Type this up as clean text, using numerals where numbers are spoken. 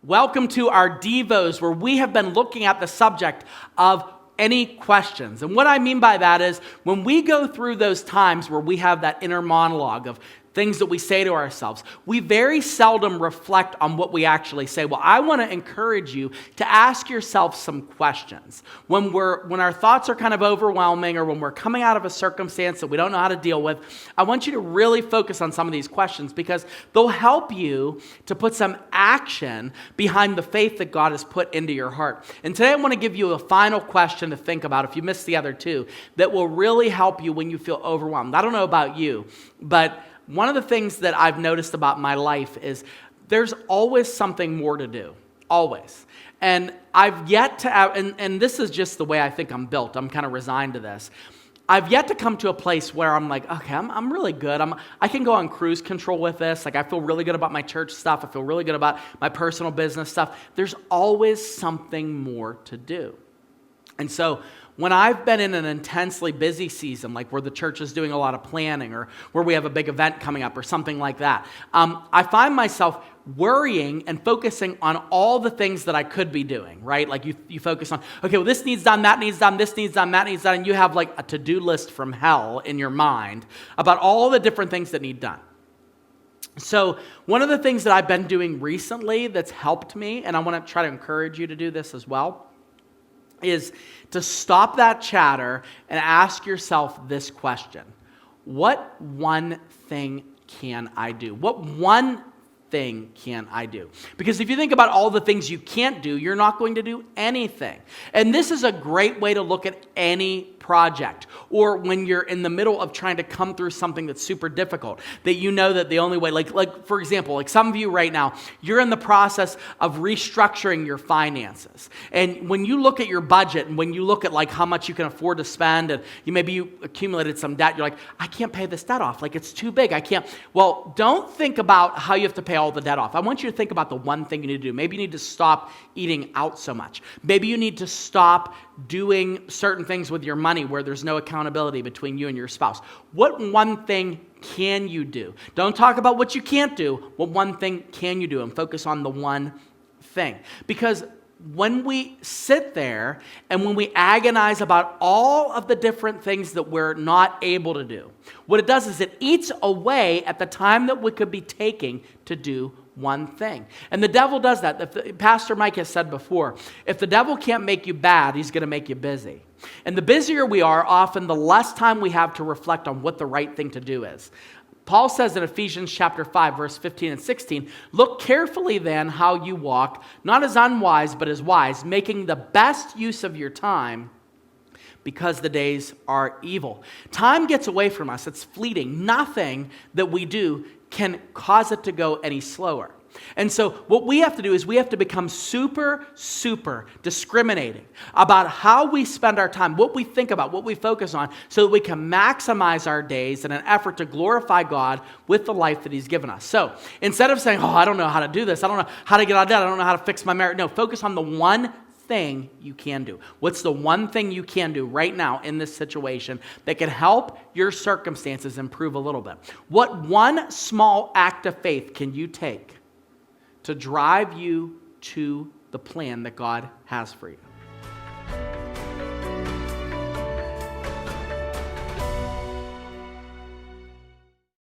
Welcome to our Devos, where we have been looking at the subject of any questions. And what I mean by that is when we go through those times where we have that inner monologue of things that we say to ourselves, we very seldom reflect on what we actually say. Well, I want to encourage you to ask yourself some questions. When our thoughts are kind of overwhelming, or when we're coming out of a circumstance that we don't know how to deal with, I want you to really focus on some of these questions because they'll help you to put some action behind the faith that God has put into your heart. And today I want to give you a final question to think about, if you missed the other two, that will really help you when you feel overwhelmed. I don't know about you, but one of the things that I've noticed about my life is there's always something more to do, always. And I've yet to, and this is just the way I think I'm built. I'm kind of resigned to this. I've yet to come to a place where I'm like, okay, I'm really good. I can go on cruise control with this. Like, I feel really good about my church stuff. I feel really good about my personal business stuff. There's always something more to do. And so when I've been in an intensely busy season, like where the church is doing a lot of planning or where we have a big event coming up or something like that, I find myself worrying and focusing on all the things that I could be doing, right? Like you focus on, okay, well, this needs done, that needs done, this needs done, that needs done, and you have like a to-do list from hell in your mind about all the different things that need done. So one of the things that I've been doing recently that's helped me, and I want to try to encourage you to do this as well, is to stop that chatter and ask yourself this question. What one thing can I do? What one thing can I do? Because if you think about all the things you can't do, you're not going to do anything. And this is a great way to look at any project, or when you're in the middle of trying to come through something that's super difficult, that you know that the only way, like for example, like some of you right now, you're in the process of restructuring your finances. And when you look at your budget and when you look at like how much you can afford to spend, and you accumulated some debt, you're like, I can't pay this debt off. Like, it's too big. I can't. Well, don't think about how you have to pay all the debt off. I want you to think about the one thing you need to do. Maybe you need to stop eating out so much. Maybe you need to stop doing certain things with your money where there's no accountability between you and your spouse. What one thing can you do? Don't talk about what you can't do. What one thing can you do? And focus on the one thing. Because when we sit there and when we agonize about all of the different things that we're not able to do, what it does is it eats away at the time that we could be taking to do one thing. And the devil does that. Pastor Mike has said before, if the devil can't make you bad, he's going to make you busy. And the busier we are, often the less time we have to reflect on what the right thing to do is. Paul says in Ephesians chapter 5, verse 15 and 16, look carefully then how you walk, not as unwise, but as wise, making the best use of your time, because the days are evil. Time gets away from us. It's fleeting. Nothing that we do can cause it to go any slower. And so what we have to do is we have to become super, super discriminating about how we spend our time, what we think about, what we focus on, so that we can maximize our days in an effort to glorify God with the life that He's given us. So instead of saying, I don't know how to do this, I don't know how to get out of debt, I don't know how to fix my marriage. No, focus on the one thing you can do. What's the one thing you can do right now in this situation that can help your circumstances improve a little bit? What one small act of faith can you take to drive you to the plan that God has for you?